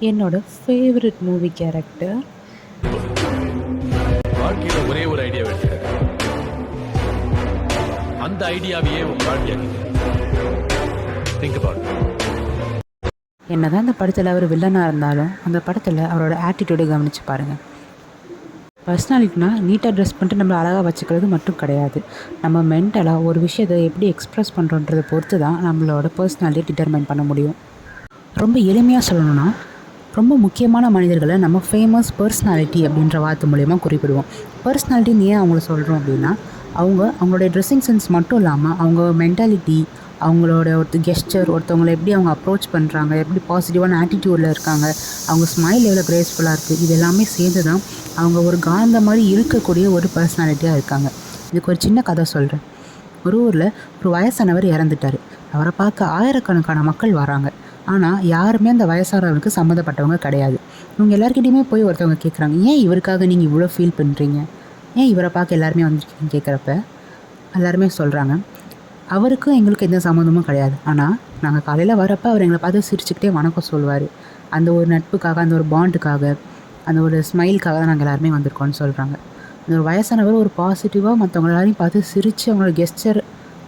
என்னோட favourite movie character வாழ்க்கையில ஒரே ஒரு ஐடியா எடுத்துக்க, அந்த ஐடியாவையே உங்க வாழ்க்கையாக்கி திங்க் அபவுட். என்னதான் அந்த படத்தில் அவர் வில்லனாக இருந்தாலும் அந்த படத்தில் அவரோட ஆட்டிடியூடை கவனித்து பாருங்கள். பர்சனாலிட்டினா நீட்டாக ட்ரெஸ் பண்ணிட்டு நம்மளை அழகாக வச்சுக்கிறது மட்டும் கிடையாது. நம்ம மென்டலாக ஒரு விஷயத்தை எப்படி எக்ஸ்ப்ரெஸ் பண்ணுறோன்றதை பொறுத்து தான் நம்மளோட பர்சனாலிட்டி டிட்டர்மைன் பண்ண முடியும். ரொம்ப எளிமையாக சொல்லணும்னா, ரொம்ப முக்கியமான மனிதர்களை நம்ம ஃபேமஸ் பர்சனாலிட்டி அப்படின்ற வார்த்தை மூலயமா குறிப்பிடுவோம். பர்சனாலிட்டின்னு ஏன் அவங்கள சொல்கிறோம் அப்படின்னா, அவங்களுடைய ட்ரெஸ்ஸிங் சென்ஸ் மட்டும் இல்லாமல் அவங்க மென்டாலிட்டி, அவங்களோட கெஸ்டர், ஒருத்தவங்களை எப்படி அவங்க அப்ரோச் பண்ணுறாங்க, எப்படி பாசிட்டிவான ஆட்டிடியூடில் இருக்காங்க, அவங்க ஸ்மைல் எவ்வளோ கிரேஸ்ஃபுல்லாக இருக்குது, இது எல்லாமே சேர்ந்து தான் அவங்க ஒரு காந்த மாதிரி இருக்கக்கூடிய ஒரு பர்சனாலிட்டியாக இருக்காங்க. இதுக்கு ஒரு சின்ன கதை சொல்கிறேன். ஒரு ஊரில் ஒரு வயசானவர் இறந்துட்டார். அவரை பார்க்க ஆயிரக்கணக்கான மக்கள் வராங்க. ஆனால் யாருமே அந்த வயசானவருக்கு சம்மந்தப்பட்டவங்க கிடையாது. இவங்க எல்லாருக்கிட்டையுமே போய் ஒருத்தவங்க கேட்குறாங்க, ஏன் இவருக்காக நீங்கள் இவ்வளோ ஃபீல் பண்ணுறீங்க, ஏன் இவரை பார்க்க எல்லாருமே வந்துருக்கீங்கன்னு கேட்குறப்ப எல்லாருமே சொல்கிறாங்க, அவருக்கும் எங்களுக்கு எந்த சம்மந்தமும் கிடையாது. ஆனால் நாங்கள் காலையில் வரப்போ அவர் எங்களை பார்த்து சிரிச்சுக்கிட்டே வணக்கம் சொல்லுவார். அந்த ஒரு நட்புக்காக, அந்த ஒரு பாண்டுக்காக, அந்த ஒரு ஸ்மைலுக்காக தான் நாங்கள் எல்லாருமே வந்திருக்கோம்னு சொல்கிறாங்க. அந்த ஒரு வயசானவர் ஒரு பாசிட்டிவாக மற்றவங்க எல்லாரையும் பார்த்து சிரித்து அவங்களோட கெஸ்டர்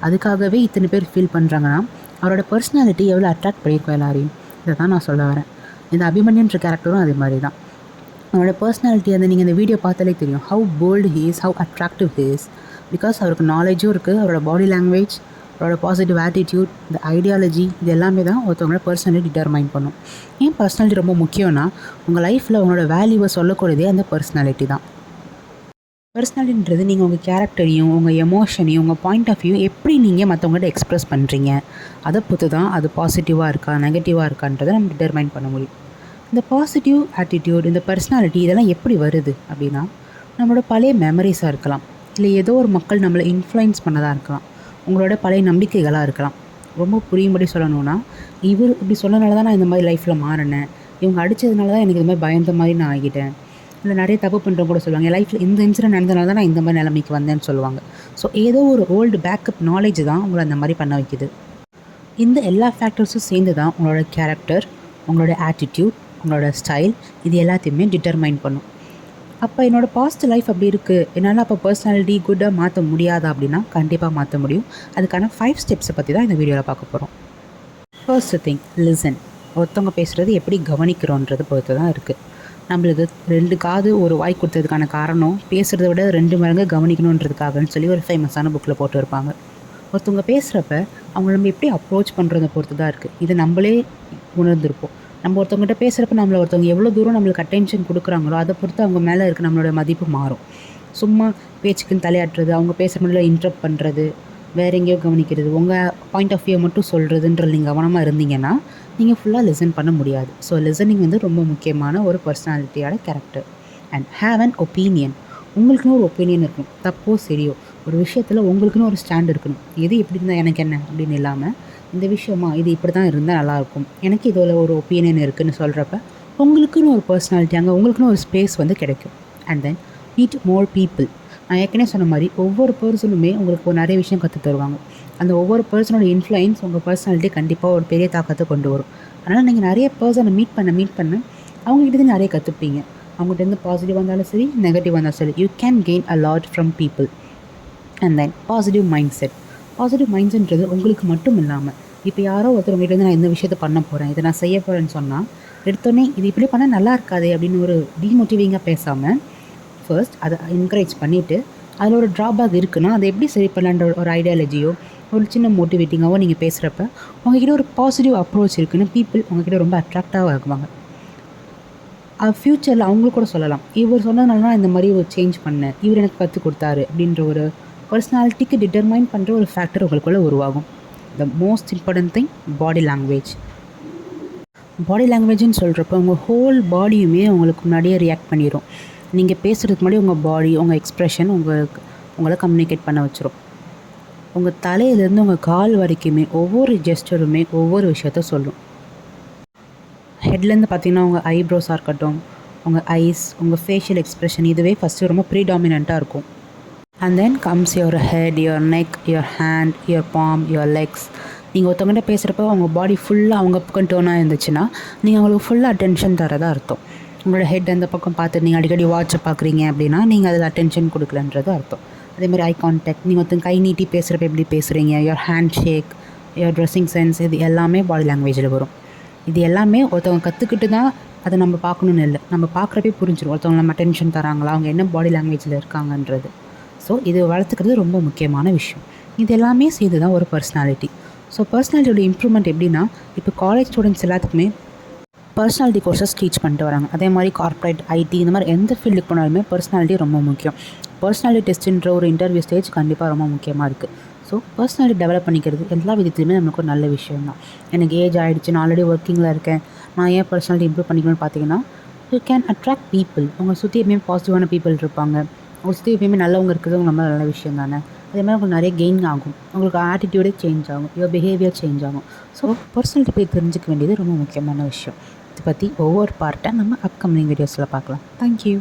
அதுக்காகவே இத்தனை பேர் ஃபீல் பண்ணுறாங்கன்னா அவரோட பர்சனாலிட்டி எவ்வளோ அட்ராக்ட் பண்ணியிருக்கோம் எல்லாரையும். இதை தான் நான் சொல்ல வரேன். இந்த அபிமன்யுன்ற கேரக்டரும் அதே மாதிரி தான். அவரோட பர்சனாலிட்டி அந்த நீங்கள் இந்த வீடியோ பார்த்தாலே தெரியும், how bold he is, how attractive he is. Because அவருக்கு நாலேஜும் இருக்குது, அவரோட பாடி லாங்குவேஜ், அவரோட பாசிட்டிவ் ஆட்டிடியூட், இந்த ஐடியாலஜி, இது எல்லாமே தான் ஒருத்தவங்களோட பர்சனாலிட்டி டிட்டர்மைன் பண்ணும். ஏன் பர்சனாலிட்டி ரொம்ப முக்கியம்னா, உங்கள் லைஃப்பில் உங்களோட வேல்யூவை சொல்லக்கூடியதே அந்த பர்சனாலிட்டி தான். பர்சனாலிட்டின்றது நீங்கள் உங்கள் கேரக்டரையும், உங்கள் எமோஷனையும், உங்கள் பாயிண்ட் ஆஃப் வியூ எப்படி நீங்கள் மற்றவங்கள்ட்ட எக்ஸ்ப்ரெஸ் பண்ணுறீங்க, அதை பொறுத்து தான் அது பாசிட்டிவாக இருக்கா நெகட்டிவாக இருக்கான்றதை நம்ம டிட்டர்மைன் பண்ண முடியும். இந்த பாசிட்டிவ் ஆட்டிடியூட், இந்த பர்சனாலிட்டி இதெல்லாம் எப்படி வருது அப்படின்னா, நம்மளோட பழைய மெமரிஸாக இருக்கலாம், இல்லை ஏதோ ஒரு மக்கள் நம்மளை இன்ஃப்ளூயன்ஸ் பண்ணதாக இருக்கலாம், உங்களோட பழைய நம்பிக்கைகளாக இருக்கலாம். ரொம்ப புரியும்படி சொல்லணும்னா, இவர் இப்படி சொன்னனால தான் நான் இந்த மாதிரி லைஃப்பில் மாறினேன், இவங்க அடித்ததுனால தான் எனக்கு இந்த மாதிரி பயந்த மாதிரி நான் ஆகிட்டேன், இல்லை நிறைய தப்பு பண்ணுறவங்க கூட சொல்லுவாங்க, என் லைஃப்பில் இந்த இன்சிடென்ட் நடந்தனால தான் நான் இந்த மாதிரி நிலைமைக்கு வந்தேன்னு சொல்லுவாங்க. ஸோ ஏதோ ஒரு ஓல்டு பேக்கப் நாலேஜ் தான் உங்களை அந்த மாதிரி பண்ண வைக்குது. இந்த எல்லா ஃபேக்டர்ஸும் சேர்ந்து தான் உங்களோட கேரக்டர், உங்களோட ஆட்டிடியூட், உங்களோட ஸ்டைல், இது எல்லாத்தையுமே டிட்டர்மைன் பண்ணும். அப்போ என்னோடய பாஸ்ட் லைஃப் அப்படி இருக்குது, என்னால் அப்போ பர்சனாலிட்டி குட்டாக மாற்ற முடியாதா அப்படின்னா கண்டிப்பாக மாற்ற முடியும். அதுக்கான 5 ஸ்டெப்ஸை பற்றி தான் இந்த வீடியோவில் பார்க்க போகிறோம். First thing, listen. ஒருத்தவங்க பேசுகிறது எப்படி கவனிக்கிறோன்றது பொறுத்து தான் இருக்குது. நம்மளுக்கு 2 காது ஒரு வாய் கொடுத்ததுக்கான காரணம் பேசுகிறத விட 2 மடங்கு கவனிக்கணுன்றதுக்காகன்னு சொல்லி ஒரு ஃபேமஸான புக்கில் போட்டு இருப்பாங்க. ஒருத்தவங்க பேசுகிறப்ப அவங்க நம்ம எப்படி அப்ரோச் பண்ணுறதை பொறுத்து தான் இருக்குது. இது நம்மளே உணர்ந்திருப்போம். நம்ம ஒருத்தவங்ககிட்ட பேசுகிறப்ப நம்மளை ஒருத்தவங்க எவ்வளோ தூரம் நம்மளுக்கு அட்டென்ஷன் கொடுக்குறாங்களோ அதை பொறுத்து அவங்க மேலே இருக்க நம்மளோட மதிப்பு மாறும். சும்மா பேச்சுக்குன்னு தலையாட்டுறது, அவங்க பேசுகிற முடியல இன்ட்ரப்ட் பண்ணுறது, வேறு எங்கேயோ கவனிக்கிறது, உங்கள் பாயிண்ட் ஆஃப் வியூ மட்டும் சொல்கிறதுன்ற நீங்கள் கவனமாக இருந்தீங்கன்னா நீங்கள் ஃபுல்லாக லிசன் பண்ண முடியாது. ஸோ லிசனிங் வந்து ரொம்ப முக்கியமான ஒரு பர்சனாலிட்டியோட character. And have an opinion. உங்களுக்குன்னு ஒரு ஒப்பீனியன் இருக்கணும். தப்போ சரியோ ஒரு விஷயத்தில் உங்களுக்குன்னு ஒரு ஸ்டாண்ட் இருக்கணும். எது எப்படி இருந்தால் எனக்கு என்ன அப்படின்னு இல்லாமல், இந்த விஷயமா இது இப்படி தான் இருந்தால் நல்லாயிருக்கும், எனக்கு இதில் ஒரு ஒப்பீனியன் இருக்குதுன்னு சொல்கிறப்ப உங்களுக்குன்னு ஒரு பர்சனாலிட்டி, அங்கே உங்களுக்குன்னு ஒரு ஸ்பேஸ் வந்து கிடைக்கும். And then meet more people. நான் ஏற்கனவே சொன்ன மாதிரி ஒவ்வொரு பர்சனுமே உங்களுக்கு ஒரு நிறைய விஷயம் கற்று தருவாங்க. அந்த ஒவ்வொரு பர்சனோட இன்ஃப்ளூயன்ஸ் உங்கள் பர்சனாலிட்டி கண்டிப்பாக ஒரு பெரிய தாக்கத்தை கொண்டு வரும். அதனால் நீங்கள் நிறைய பர்சனை மீட் பண்ண அவங்ககிட்ட நிறைய கற்றுப்பீங்க. அவங்ககிட்ட பாசிட்டிவாக இருந்தாலும் சரி, நெகட்டிவாக இருந்தாலும் சரி, you can gain a lot from people. And then positive mind set. Positive mind செட்ன்றது உங்களுக்கு மட்டும் இல்லாமல், இப்போ யாரோ ஒருத்தவங்ககிட்ட நான் இந்த விஷயத்தை பண்ண போகிறேன், இதை நான் செய்ய போகிறேன்னு சொன்னால் எடுத்தோடனே இது இப்படி பண்ணால் நல்லா இருக்காது அப்படின்னு ஒரு டிமோட்டிவிங்காக பேசாமல் ஃபர்ஸ்ட் அதை என்கரேஜ் பண்ணிவிட்டு, அதில் ஒரு ட்ராபேக் இருக்குன்னா அதை எப்படி சரி பண்ணலான்ற ஒரு ஐடியாலஜியோ ஒரு சின்ன மோட்டிவேட்டிங்காகவோ நீங்கள் பேசுகிறப்ப உங்ககிட்ட ஒரு பாசிட்டிவ் அப்ரோச் இருக்குன்னு பீப்புள் உங்ககிட்ட ரொம்ப அட்ராக்டாக ஆகுவாங்க. ஃப்யூச்சரில் அவங்களுக்கு கூட சொல்லலாம், இவர் சொன்னதுனால நான் இந்த மாதிரி ஒரு சேஞ்ச் பண்ணேன், இவர் எனக்கு கற்றுக் கொடுத்தாரு அப்படின்ற ஒரு பர்சனாலிட்டிக்கு டிட்டர்மைன் பண்ணுற ஒரு ஃபேக்டர் உங்களுக்குள்ளே உருவாகும். The most important thing, body language. Body லாங்குவேஜ்னு சொல்கிறப்ப உங்கள் ஹோல் பாடியுமே உங்களுக்கு முன்னாடியே ரியாக்ட் பண்ணிடும். நீங்கள் பேசுகிறதுக்கு முன்னாடி உங்கள் பாடி, உங்கள் எக்ஸ்ப்ரெஷன் உங்களை கம்யூனிகேட் பண்ண வச்சிரும். உங்கள் தலையிலேருந்து உங்கள் கால் வரைக்குமே ஒவ்வொரு ஜெஸ்டருமே ஒவ்வொரு விஷயத்த சொல்லும். ஹெட்லேருந்து பார்த்திங்கன்னா உங்கள் ஐப்ரோஸாக இருக்கட்டும், உங்கள் ஐஸ், உங்கள் ஃபேஷியல் எக்ஸ்ப்ரெஷன், இதுவே ஃபஸ்ட்டு ரொம்ப ப்ரீடாமினண்ட்டாக இருக்கும். And then comes your head, your neck, your hand, your palm, your legs. நீங்கள் ஒருத்தவங்கள்ட்ட பேசுகிறப்ப அவங்க பாடி ஃபுல்லாக அவங்க பக்கம் டோனாக இருந்துச்சுன்னா நீங்கள் அவங்களுக்கு ஃபுல்லாக அட்டென்ஷன் தரதா அர்த்தம். உங்களோட ஹெட் அந்த பக்கம் பார்த்து நீங்கள் அடிக்கடி வாட்சை பார்க்குறீங்க அப்படின்னா நீங்கள் அதில் அட்டென்ஷன் கொடுக்கலன்றது அர்த்தம். அதேமாதிரி ஐ கான்டாக்ட், நீங்கள் ஒருத்தங்க கை நீட்டி பேசுகிறப்ப எப்படி பேசுகிறீங்க, your handshake, your dressing sense, இது எல்லாமே பாடி லாங்குவேஜில் வரும். இது எல்லாமே ஒருத்தவங்க கற்றுக்கிட்டு தான் அதை நம்ம பார்க்கணுன்னு இல்லை, நம்ம பார்க்குறப்பே புரிஞ்சிடும் ஒருத்தவங்க நம்ம அட்டென்ஷன் தராங்களா, அவங்க என்ன பாடி லாங்குவேஜில் இருக்காங்கன்றது. ஸோ இது வளர்த்துக்கிறது ரொம்ப முக்கியமான விஷயம். இது எல்லாமே செய்து தான் ஒரு பர்சனாலிட்டி. ஸோ பர்சனாலிட்டியோட இம்ப்ரூவ்மெண்ட் எப்படின்னா, இப்போ காலேஜ் ஸ்டூடெண்ட்ஸ் எல்லாத்துக்குமே பர்சனாலிட்டி கோர்சஸ் டீச் பண்ணிட்டு வராங்க. அதே மாதிரி கார்ப்பரேட், ஐடி, இந்த மாதிரி எந்த ஃபீல்டுக்கு போனாலுமே பர்சனாலிட்டி ரொம்ப முக்கியம். பர்சனாலிட்டி டெஸ்ட்டுன்ற ஒரு இன்டர்வியூ ஸ்டேஜ் கண்டிப்பாக ரொம்ப முக்கியமாக இருக்குது. ஸோ பர்சனாலிட்டி டெவலப் பண்ணிக்கிறது எல்லா விதத்துலையுமே நமக்கு ஒரு நல்ல விஷயம் தான். எனக்கு ஏஜ் ஆகிடுச்சு, நான் ஆல்ரெடி ஒர்க்கிங்கில் இருக்கேன், நான் ஏன் பர்சனாலிட்டி இம்ப்ரூவ் பண்ணிக்கணும்னு பார்த்தீங்கன்னா, யூ கேன் அட்ராக்ட் பீப்புள். உங்களை சுற்றி எப்பயுமே பாசிட்டிவான பீப்புள் இருப்பாங்க, உங்களை சுற்றி எப்பயுமே நல்லவங்க இருக்கிறது ரொம்ப நல்ல விஷயம் தானே. அதே மாதிரி உங்களுக்கு நிறைய கெயின் ஆகும், உங்களுக்கு ஆட்டிடியூடே சேஞ்ச் ஆகும், யுவர் பிஹேவியர் சேஞ்ச் ஆகும். ஸோ பர்சனாலிட்டி போய் தெரிஞ்சிக்க வேண்டியது ரொம்ப முக்கியமான விஷயம். இதை பற்றி ஒவ்வொரு பார்ட்டை நம்ம அப்கமிங் வீடியோஸில் பார்க்கலாம். தேங்க்யூ.